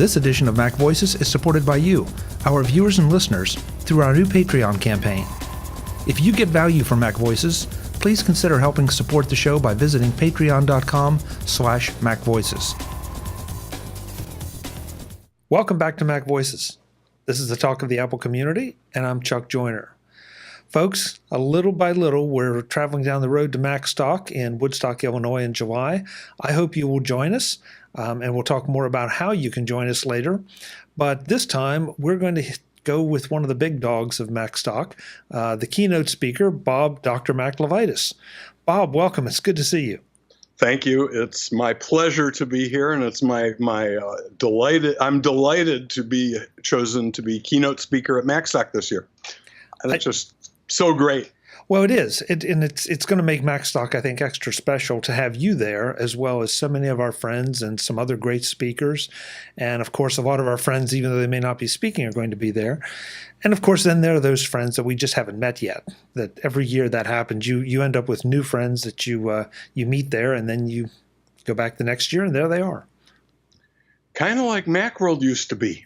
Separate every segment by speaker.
Speaker 1: This edition of MacVoices is supported by you, our viewers and listeners, through our new Patreon campaign. If you get value from MacVoices, please consider helping support the show by visiting patreon.com/MacVoices. Welcome back to MacVoices. This is the talk of the Apple community, and I'm Chuck Joyner. Folks, little by little, we're traveling down the road to Macstock in Woodstock, Illinois in July. I hope you will join us, and we'll talk more about how you can join us later. But this time, we're going to go with one of the big dogs of Macstock, the keynote speaker, Dr. Mac LeVitus. Bob, welcome. It's good to see you.
Speaker 2: Thank you. It's my pleasure to be here, and it's my delighted. I'm delighted to be chosen to be keynote speaker at Macstock this year. And it's just so great.
Speaker 1: Well, it is. It's going to make Macstock, I think, extra special to have you there, as well as so many of our friends and some other great speakers. And, of course, a lot of our friends, even though they may not be speaking, are going to be there. And, of course, then there are those friends that we just haven't met yet, that every year that happens. You end up with new friends that you meet there, and then you go back the next year, and there they are.
Speaker 2: Kind of like Macworld used to be.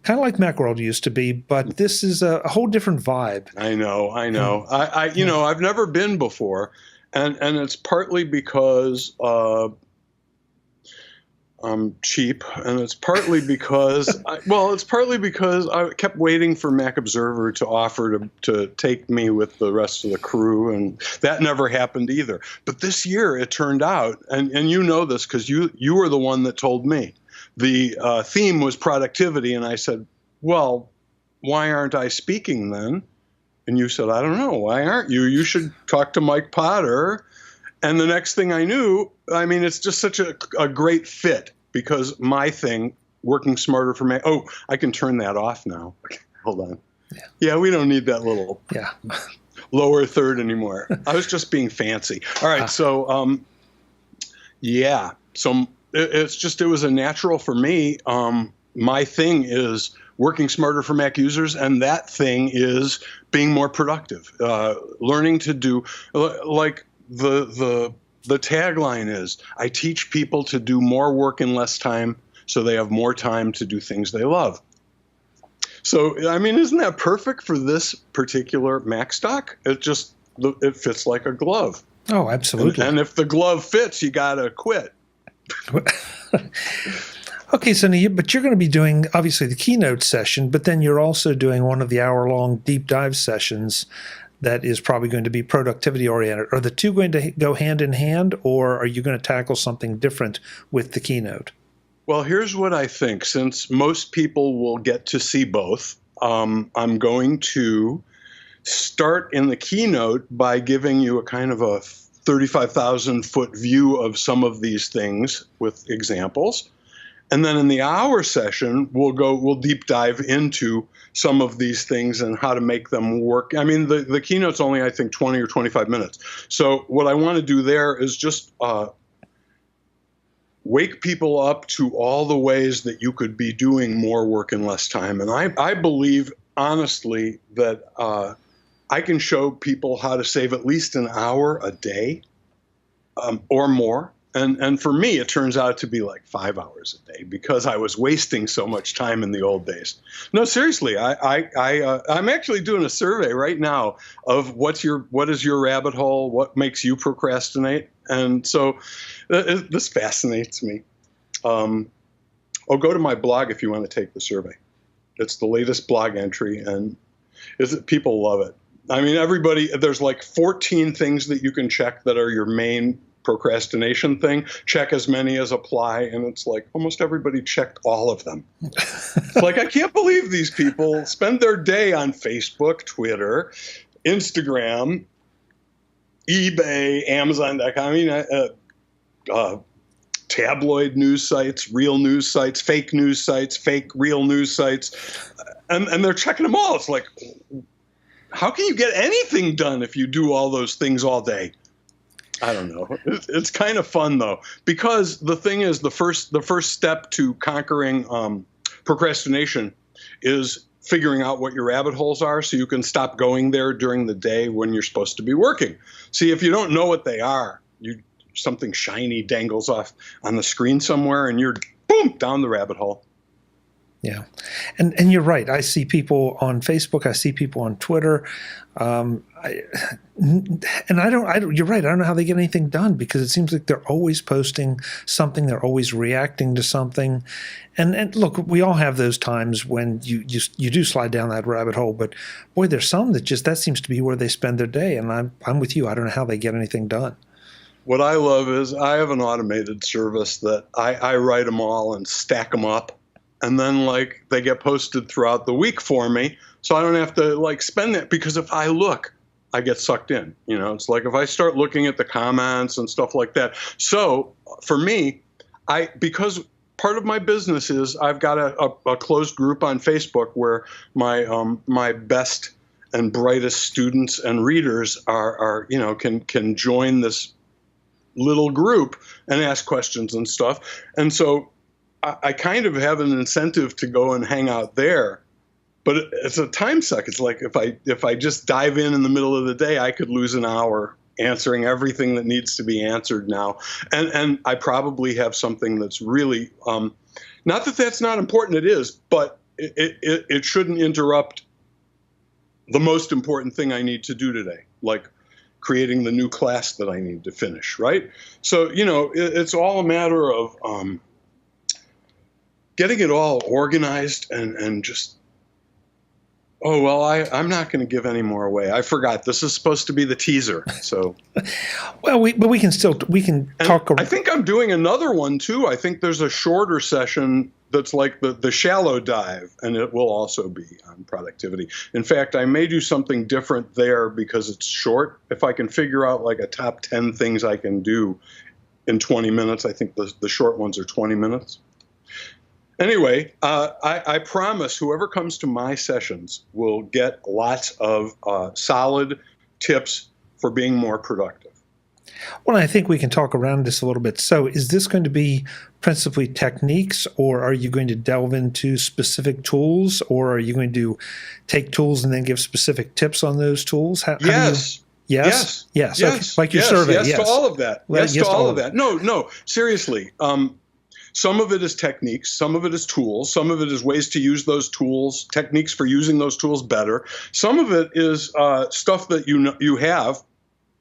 Speaker 1: Kind of like Macworld used to be, but this is a whole different vibe.
Speaker 2: I know. I've never been before, and it's partly because I'm cheap, and it's partly because I kept waiting for Mac Observer to offer to take me with the rest of the crew, and that never happened either. But this year it turned out, and you know this because you were the one that told me. The theme was productivity, and I said, well, why aren't I speaking then? And you said, I don't know. Why aren't you? You should talk to Mike Potter. And the next thing I knew, it's just such a great fit because my thing, working smarter for Mac. Oh, I can turn that off now. Hold on. Yeah, we don't need that little lower third anymore. I was just being fancy. All right, so it was a natural for me. My thing is working smarter for Mac users, and that thing is being more productive. Learning to do, like the tagline is, I teach people to do more work in less time so they have more time to do things they love. So, isn't that perfect for this particular Macstock? It fits like a glove.
Speaker 1: Oh, absolutely.
Speaker 2: And if the glove fits, you got to quit.
Speaker 1: Okay, so but you're going to be doing, obviously, the keynote session, but then you're also doing one of the hour-long deep dive sessions that is probably going to be productivity-oriented. Are the two going to go hand in hand, or are you going to tackle something different with the keynote?
Speaker 2: Well, here's what I think. Since most people will get to see both, I'm going to start in the keynote by giving you a kind of a 35,000-foot view of some of these things with examples. And then in the hour session, we'll deep dive into some of these things and how to make them work. The keynote's only, I think, 20 or 25 minutes. So what I want to do there is just wake people up to all the ways that you could be doing more work in less time. And I believe, honestly, that I can show people how to save at least an hour a day or more. And for me, it turns out to be like 5 hours a day because I was wasting so much time in the old days. No, seriously, I'm actually doing a survey right now of what is your rabbit hole, what makes you procrastinate, and so this fascinates me. Go to my blog if you want to take the survey. It's the latest blog entry, and people love it. Everybody, there's like 14 things that you can check that are your main procrastination thing. Check as many as apply, and it's like almost everybody checked all of them. It's like, I can't believe these people spend their day on Facebook, Twitter, Instagram, eBay, Amazon.com, tabloid news sites, real news sites, fake news sites, fake real news sites, and they're checking them all. It's like, how can you get anything done if you do all those things all day? I don't know. It's kind of fun, though, because the thing is, the first step to conquering procrastination is figuring out what your rabbit holes are so you can stop going there during the day when you're supposed to be working. See, if you don't know what they are, something shiny dangles off on the screen somewhere, and you're, boom, down the rabbit hole.
Speaker 1: Yeah, and you're right. I see people on Facebook. I see people on Twitter, and I don't. You're right. I don't know how they get anything done because it seems like they're always posting something. They're always reacting to something. And look, we all have those times when you do slide down that rabbit hole. But boy, there's some that seems to be where they spend their day. And I'm with you. I don't know how they get anything done.
Speaker 2: What I love is I have an automated service that I write them all and stack them up. And then like they get posted throughout the week for me. So I don't have to like spend that, because if I look, I get sucked in. You know, it's like if I start looking at the comments and stuff like that. So for me, because part of my business is I've got a closed group on Facebook where my best and brightest students and readers are can join this little group and ask questions and stuff. And so I kind of have an incentive to go and hang out there, but it's a time suck. It's like if I just dive in the middle of the day, I could lose an hour answering everything that needs to be answered now. And I probably have something that's really, not that that's not important, it is, but it shouldn't interrupt the most important thing I need to do today, like creating the new class that I need to finish, right? So, it's all a matter of getting it all organized and just, I'm not going to give any more away. I forgot. This is supposed to be the teaser. So,
Speaker 1: well, we can talk.
Speaker 2: I think I'm doing another one too. I think there's a shorter session that's like the shallow dive, and it will also be on productivity. In fact, I may do something different there because it's short. If I can figure out like a top 10 things I can do in 20 minutes, I think the short ones are 20 minutes. Anyway, I promise whoever comes to my sessions will get lots of solid tips for being more productive.
Speaker 1: Well, I think we can talk around this a little bit. So is this going to be principally techniques, or are you going to delve into specific tools, or are you going to take tools and then give specific tips on those tools?
Speaker 2: Yes.
Speaker 1: Yes.
Speaker 2: Yes.
Speaker 1: Okay. Like your survey.
Speaker 2: Yes to all of that. Yes to all of that.
Speaker 1: No.
Speaker 2: No, seriously. Some of it is techniques, some of it is tools, some of it is ways to use those tools, techniques for using those tools better. Some of it is stuff that you have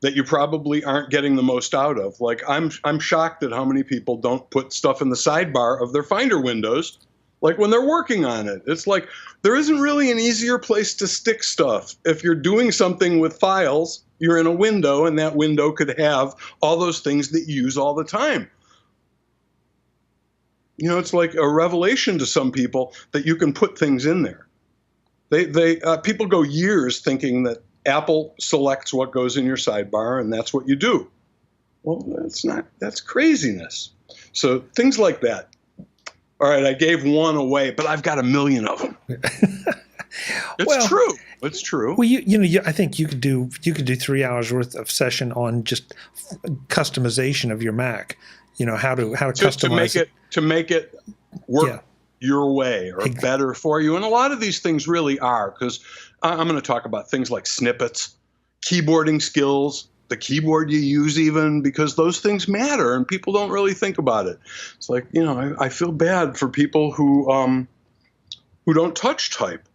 Speaker 2: that you probably aren't getting the most out of. Like I'm shocked at how many people don't put stuff in the sidebar of their Finder windows, like when they're working on it. It's like there isn't really an easier place to stick stuff. If you're doing something with files, you're in a window, and that window could have all those things that you use all the time. It's like a revelation to some people that you can put things in there. People go years thinking that Apple selects what goes in your sidebar and that's what you do. Well, that's craziness. So things like that. All right, I gave one away, but I've got a million of them. It's true. It's true.
Speaker 1: Well, I think you could do 3 hours worth of session on just customization of your Mac. How to customize it. To make it work your way or better for you. And a lot of these things really are, because I'm going to talk about things like snippets, keyboarding skills, the keyboard you use even, because those things matter and people don't really think about it. It's like, I feel bad for people who don't touch type.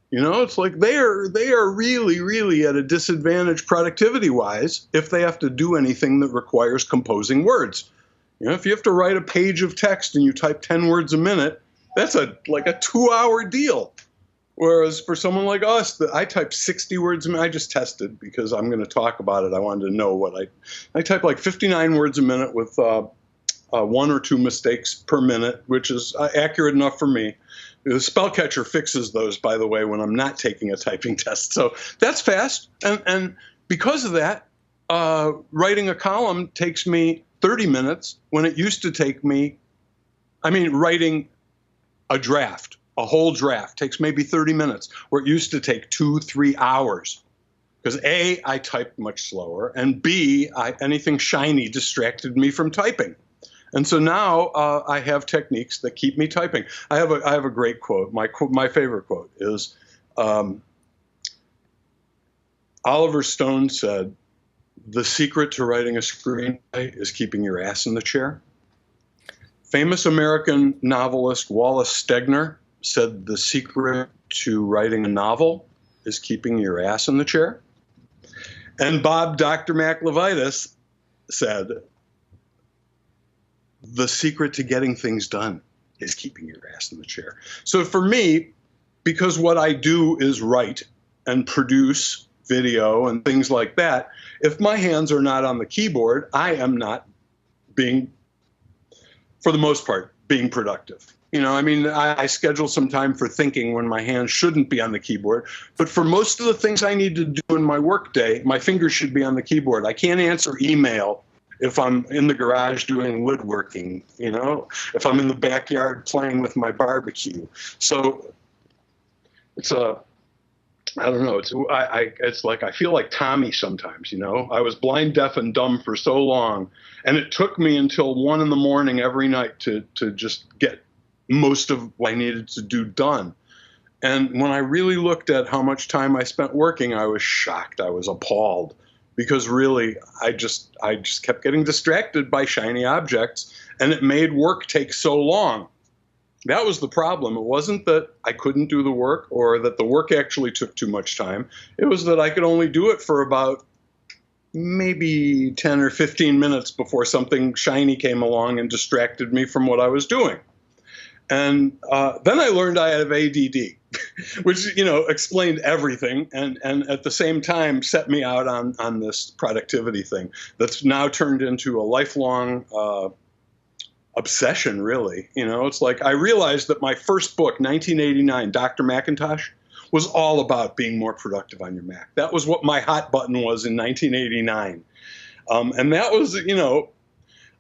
Speaker 1: It's like they are really, really at a disadvantage productivity-wise if they have to do anything that requires composing words. If you have to write a page of text and you type 10 words a minute, that's like a 2-hour deal. Whereas for someone like us, I type 60 words a minute. I just tested because I'm going to talk about it. I wanted to know what I type like 59 words a minute with 1 or 2 mistakes per minute, which is accurate enough for me. The spell catcher fixes those, by the way, when I'm not taking a typing test. So that's fast. And because of that, writing a column takes me 30 minutes when it used to take me, writing a whole draft takes maybe 30 minutes, where it used to take 2-3 hours. Because A, I typed much slower, and B, anything shiny distracted me from typing. And so now I have techniques that keep me typing. I have a great quote. My favorite quote is Oliver Stone said, "The secret to writing a screenplay is keeping your ass in the chair." Famous American novelist Wallace Stegner
Speaker 2: said the secret to writing a novel is keeping your ass in the chair. And Dr. Mac LeVitus said, the secret to getting things done is keeping your ass in the chair. So for me, because what I do is write and produce video and things like that, if my hands are not on the keyboard, I am not being, for the most part, being productive. You know, I mean, I schedule some time for thinking when my hands shouldn't be on the keyboard. But for most of the things I need to do in my workday, my fingers should be on the keyboard. I can't answer email if I'm in the garage doing woodworking, you know, if I'm in the backyard playing with my barbecue. So it's I don't know. It's like I feel like Tommy sometimes, you know. I was blind, deaf, and dumb for so long, and it took me until 1 a.m. every night to just get most of what I needed to do done. And when I really looked at how much time I spent working, I was shocked. I was appalled, because really I just kept getting distracted by shiny objects, and it made work take so long. That was the problem. It wasn't that I couldn't do the work or that the work actually took too much time. It was that I could only do it for about maybe 10 or 15 minutes before something shiny came along and distracted me from what I was doing. And then I learned I have ADD, which, you know, explained everything, and at the same time set me out on this productivity thing that's now turned into a lifelong obsession, really. You know, it's like I realized that my first book, 1989, Dr. Macintosh, was all about being more productive on your Mac. That was what my hot button was in 1989. And that was, you know,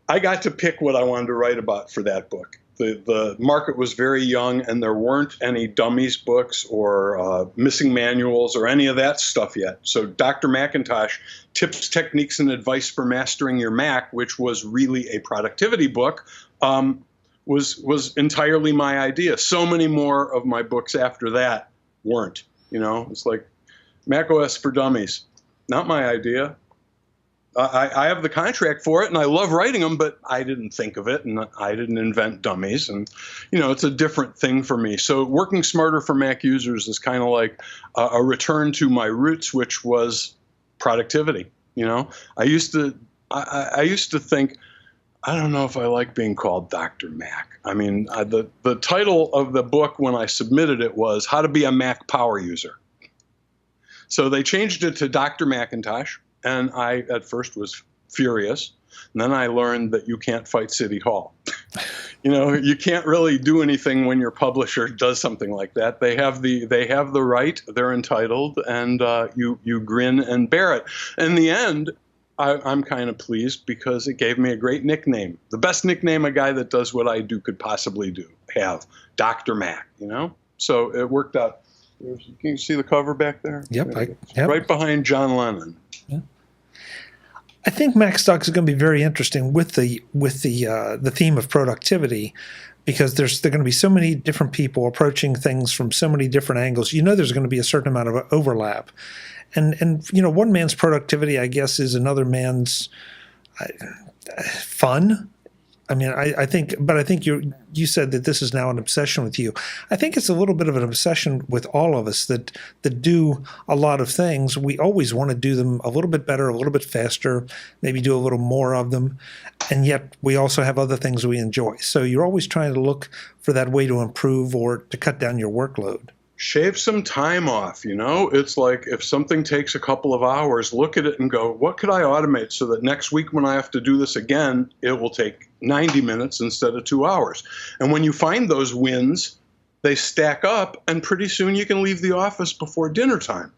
Speaker 2: I got to pick what I wanted to write about for that book. The market was very young, and there weren't any dummies books or missing manuals or any of that stuff yet. So Dr. Macintosh, Tips, Techniques, and Advice for Mastering Your Mac, which was really a productivity book, was entirely my idea. So many more of my books after that weren't. You know, it's like macOS for Dummies, not my idea. I have the contract for it, and I love writing them, but I didn't think of it, and I didn't invent dummies. And, you know, it's a different thing for me. So working smarter for Mac users is kind of like a return to my roots, which was productivity. You know, I used to think, I don't know if I like being called Dr. Mac. I mean, the title of the book when I submitted it was How to Be a Mac Power User. So they changed it to Dr. Macintosh. And I, at first, was furious. And then I learned that you can't fight City Hall. You know, you can't really do anything when your publisher does something like that. They have the right, they're entitled, and you grin and bear it. In the end, I'm kind of pleased because it gave me a great nickname. The best nickname a guy that does what I do could possibly have, Dr. Mac, you know? So it worked out. Can you see the cover back there?
Speaker 1: Yep.
Speaker 2: Right behind John Lennon.
Speaker 1: Yeah. I think Macstock is going to be very interesting with the theme of productivity, because there are going to be so many different people approaching things from so many different angles. You know, there's going to be a certain amount of overlap, and you know, one man's productivity, I guess, is another man's fun. I mean, I think you said that this is now an obsession with you. I think it's a little bit of an obsession with all of us that do a lot of things. We always want to do them a little bit better, a little bit faster, maybe do a little more of them. And yet we also have other things we enjoy. So you're always trying to look for that way to improve or to cut down your workload.
Speaker 2: Shave some time off, you know? It's like if something takes a couple of hours, look at it and go, what could I automate so that next week when I have to do this again, it will take 90 minutes instead of 2 hours. And when you find those wins, they stack up, and pretty soon you can leave the office before dinner time.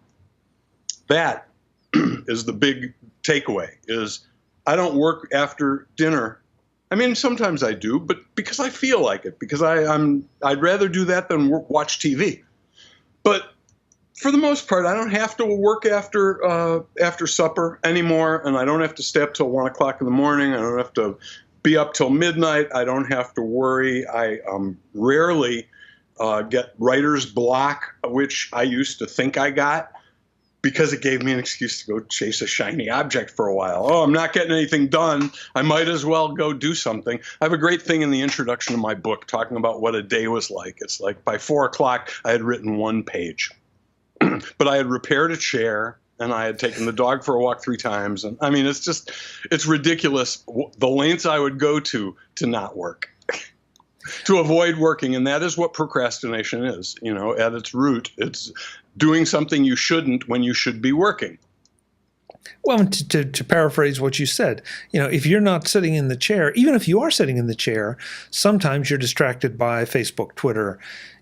Speaker 2: That is the big takeaway, is I don't work after dinner. I mean, sometimes I do, but because I feel like it, because I'd rather do that than watch TV. But for the most part, I don't have to work after supper anymore, and I don't have to stay up till 1 o'clock in the morning. I don't have to be up till midnight. I don't have to worry. I rarely get writer's block, which I used to think I got. because it gave me an excuse to go chase a shiny object for a while. Oh, I'm not getting anything done. I might as well go do something. I have a great thing in the introduction to my book talking about what a day was like. It's like by 4 o'clock, I had written 1 page. But I had repaired a chair, and I had taken the dog for a walk 3 times. And I mean, it's ridiculous the lengths I would go to not work, to avoid working. And that is what procrastination is. You know, at its root, it's doing something you shouldn't when you should be working.
Speaker 1: Well, to paraphrase what you said, you know, if you're not sitting in the chair, even if you are sitting in the chair, sometimes you're distracted by Facebook, Twitter,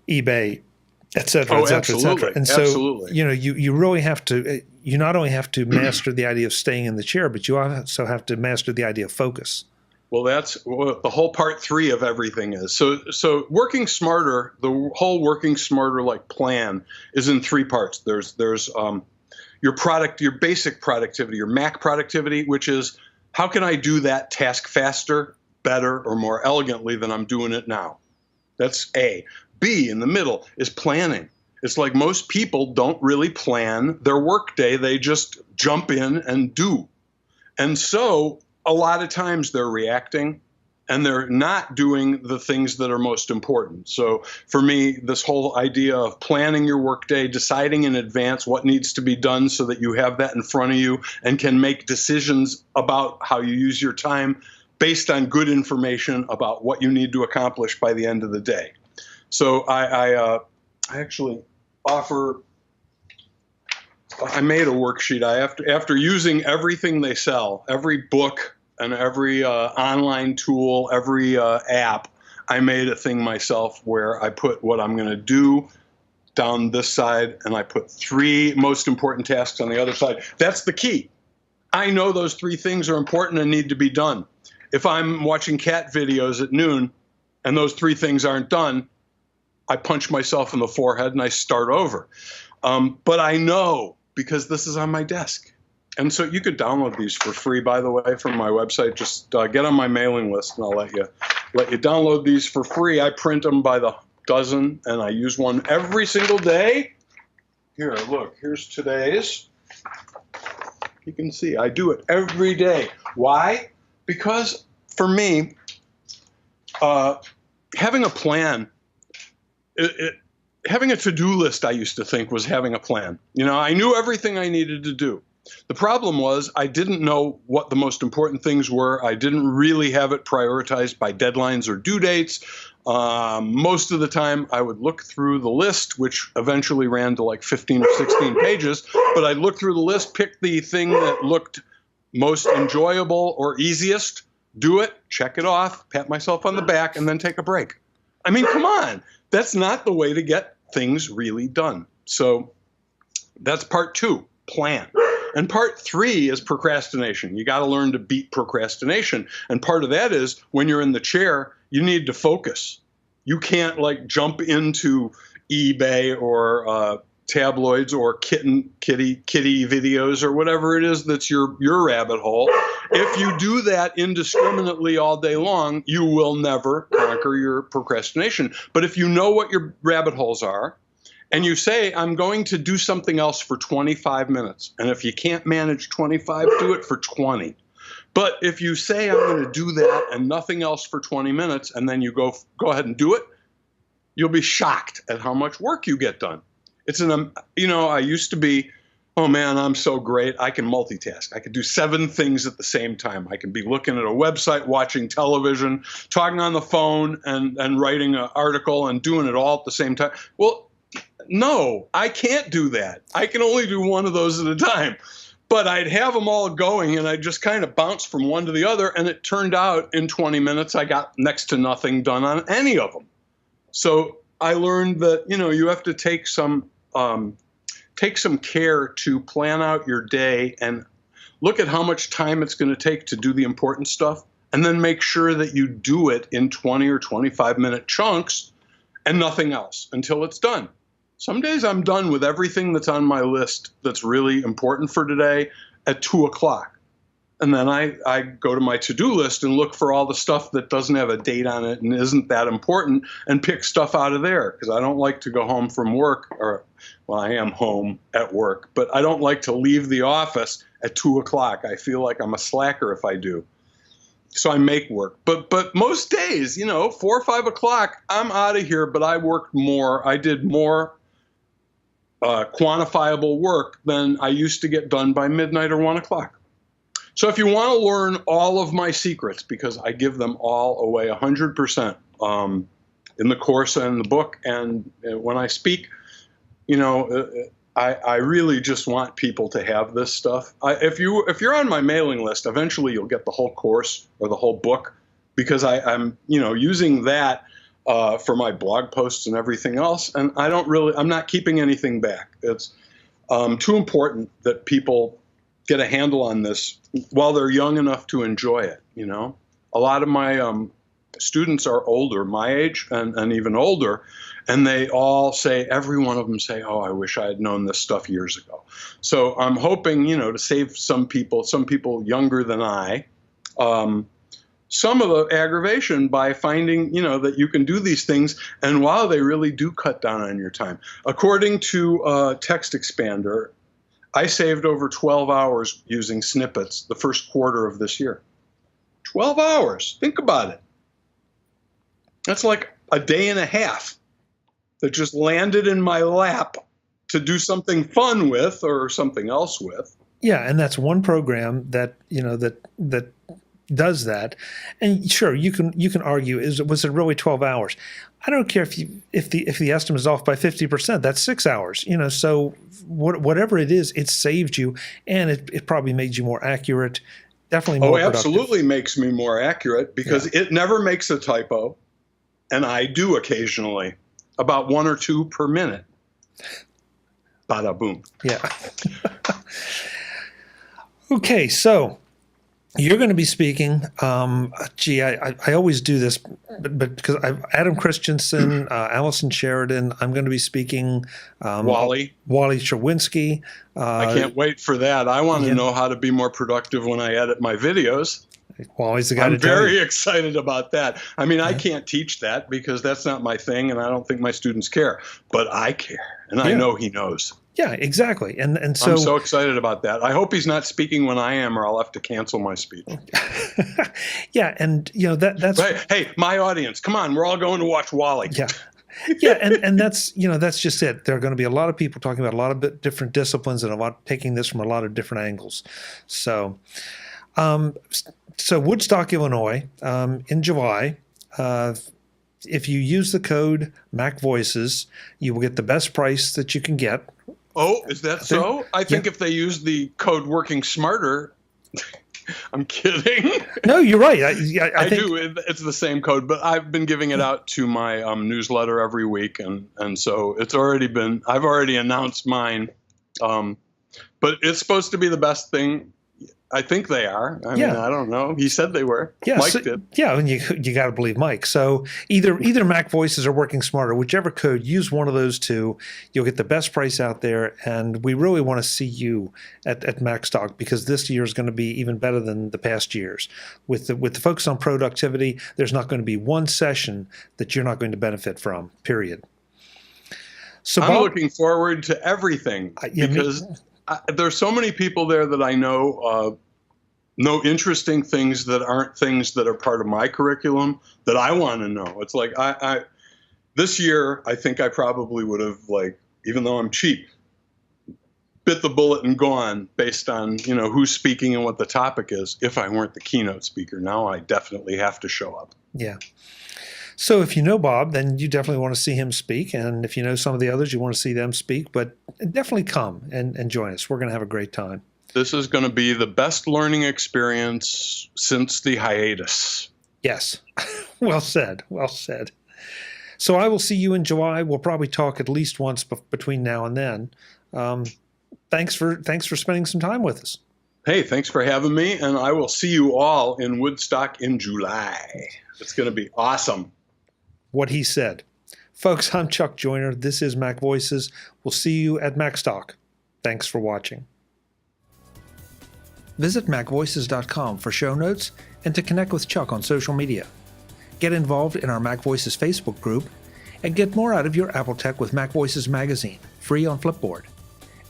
Speaker 1: eBay, et cetera, et cetera, et cetera. And so,
Speaker 2: absolutely.
Speaker 1: you know, you really have to, you not only have to master the idea of staying in the chair, but you also have to master the idea of focus.
Speaker 2: Well, that's what the whole part 3 of everything is. So working smarter, the whole working smarter like plan is in 3 parts. There's your basic productivity, your Mac productivity, which is how can I do that task faster, better, or more elegantly than I'm doing it now? That's A. B, in the middle, is planning. It's like most people don't really plan their workday. They just jump in and do. And so a lot of times they're reacting and they're not doing the things that are most important. So for me, this whole idea of planning your workday, deciding in advance what needs to be done so that you have that in front of you and can make decisions about how you use your time based on good information about what you need to accomplish by the end of the day. So I actually offer, I made a worksheet. After using everything they sell, every book and every online tool, every app, I made a thing myself where I put what I'm going to do down this side, and I put 3 most important tasks on the other side. That's the key. I know those 3 things are important and need to be done. If I'm watching cat videos at noon and those 3 things aren't done, I punch myself in the forehead and I start over. But I know because this is on my desk. And so you could download these for free, by the way, from my website. Just get on my mailing list and I'll let you download these for free. I print them by the dozen and I use one every single day. Here, look, here's today's. You can see I do it every day. Why? Because for me, having a plan, having a to-do list, I used to think was having a plan. You know, I knew everything I needed to do. The problem was I didn't know what the most important things were. I didn't really have it prioritized by deadlines or due dates. Most of the time I would look through the list, which eventually ran to like 15 or 16 pages, but I'd look through the list, pick the thing that looked most enjoyable or easiest, do it, check it off, pat myself on the back, and then take a break. I mean, come on. That's not the way to get things really done. So that's part 2, plan. And part 3 is procrastination. You got to learn to beat procrastination. And part of that is when you're in the chair, you need to focus. You can't like jump into eBay or tabloids or kitty videos or whatever it is that's your rabbit hole. If you do that indiscriminately all day long, you will never conquer your procrastination. But if you know what your rabbit holes are, and you say, I'm going to do something else for 25 minutes. And if you can't manage 25, do it for 20. But if you say, I'm going to do that and nothing else for 20 minutes, and then you go ahead and do it, you'll be shocked at how much work you get done. It's I used to be, oh man, I'm so great. I can multitask. I can do 7 things at the same time. I can be looking at a website, watching television, talking on the phone, and writing an article and doing it all at the same time. Well, no, I can't do that. I can only do one of those at a time. But I'd have them all going, and I'd just kind of bounce from one to the other, and it turned out in 20 minutes I got next to nothing done on any of them. So I learned that, you have to take some care to plan out your day and look at how much time it's going to take to do the important stuff, and then make sure that you do it in 20 or 25-minute chunks and nothing else until it's done. Some days I'm done with everything that's on my list that's really important for today at 2 o'clock. And then I go to my to-do list and look for all the stuff that doesn't have a date on it and isn't that important and pick stuff out of there, because I don't like to go home from work, or, well, I am home at work, but I don't like to leave the office at 2 o'clock. I feel like I'm a slacker if I do. So I make work. But most days, 4 or 5 o'clock, I'm out of here, but I worked more. I did more quantifiable work than I used to get done by midnight or 1 o'clock. So if you want to learn all of my secrets, because I give them all away 100% in the course and the book, and when I speak, I really just want people to have this stuff. If you're on my mailing list, eventually you'll get the whole course or the whole book, because I'm using that for my blog posts and everything else, and I'm not keeping anything back. It's too important that people get a handle on this while they're young enough to enjoy it. A lot of my students are older, my age and even older, and they all say, every one of them say, oh, I wish I had known this stuff years ago. So I'm hoping, to save some people younger than I, some of the aggravation by finding, that you can do these things, and wow, they really do cut down on your time. According to Text Expander, I saved over 12 hours using snippets the first quarter of this year. 12 hours. Think about it. That's like a day and a half that just landed in my lap to do something fun with or something else with.
Speaker 1: Yeah, and that's one program that that does that. And sure, you can argue, was it really 12 hours? I don't care if the estimate is off by 50%. That's 6 hours. So whatever it is, it saved you, and it probably made you more accurate. Definitely more productive.
Speaker 2: Absolutely makes me more accurate, because it never makes a typo, and I do occasionally, about 1 or 2 per minute. Bada boom.
Speaker 1: Yeah. Okay, so you're going to be speaking. I always do this, but because Adam Christensen, Allison Sheridan, I'm going to be speaking. Wally Cherwinski.
Speaker 2: I can't wait for that. I want to know how to be more productive when I edit my videos.
Speaker 1: Wally's the guy
Speaker 2: I'm very excited about that. I mean, I can't teach that because that's not my thing, and I don't think my students care. But I care, and I know he knows.
Speaker 1: Yeah, exactly. And so
Speaker 2: I'm so excited about that. I hope he's not speaking when I am, or I'll have to cancel my speech.
Speaker 1: Yeah, and that's
Speaker 2: right. Hey, my audience, come on, we're all going to watch Wally.
Speaker 1: Yeah. Yeah, and that's that's just it. There are going to be a lot of people talking about a lot of different disciplines and taking this from a lot of different angles. So Woodstock, Illinois, in July, if you use the code MacVoices, you will get the best price that you can get.
Speaker 2: Oh, is that so? I think if they use the code Working Smarter, I'm kidding.
Speaker 1: No, you're right. I think
Speaker 2: do. It's the same code, but I've been giving it out to my newsletter every week, and so it's already been. I've already announced mine, but it's supposed to be the best thing. I think they are. I mean, I don't know. He said they were.
Speaker 1: Yeah,
Speaker 2: Mike did.
Speaker 1: Yeah, and you got to believe Mike. So either MacVoices or Working Smarter, whichever code, use one of those two. You'll get the best price out there, and we really want to see you at Macstock, because this year is going to be even better than the past years. With the focus on productivity, there's not going to be one session that you're not going to benefit from. Period. So
Speaker 2: I'm looking forward to everything because there's so many people there that I know interesting things that aren't things that are part of my curriculum that I want to know. It's like I this year, I think I probably would have, even though I'm cheap, bit the bullet and gone based on, who's speaking and what the topic is, if I weren't the keynote speaker. Now I definitely have to show up.
Speaker 1: Yeah. So if you know Bob, then you definitely want to see him speak. And if you know some of the others, you want to see them speak. But definitely come and join us. We're going to have a great time.
Speaker 2: This is going to be the best learning experience since the hiatus.
Speaker 1: Yes. Well said. Well said. So I will see you in July. We'll probably talk at least once between now and then. Thanks for spending some time with us.
Speaker 2: Hey, thanks for having me. And I will see you all in Woodstock in July. It's going to be awesome.
Speaker 1: What he said. Folks, I'm Chuck Joyner. This is MacVoices. We'll see you at Macstock. Thanks for watching. Visit MacVoices.com for show notes and to connect with Chuck on social media. Get involved in our MacVoices Facebook group and get more out of your Apple Tech with MacVoices magazine, free on Flipboard.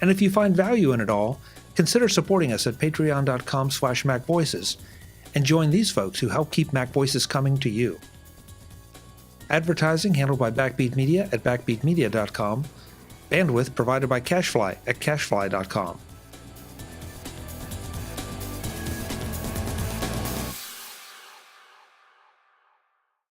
Speaker 1: And if you find value in it all, consider supporting us at patreon.com/MacVoices and join these folks who help keep MacVoices coming to you. Advertising handled by Backbeat Media at backbeatmedia.com. Bandwidth provided by CashFly at cashfly.com.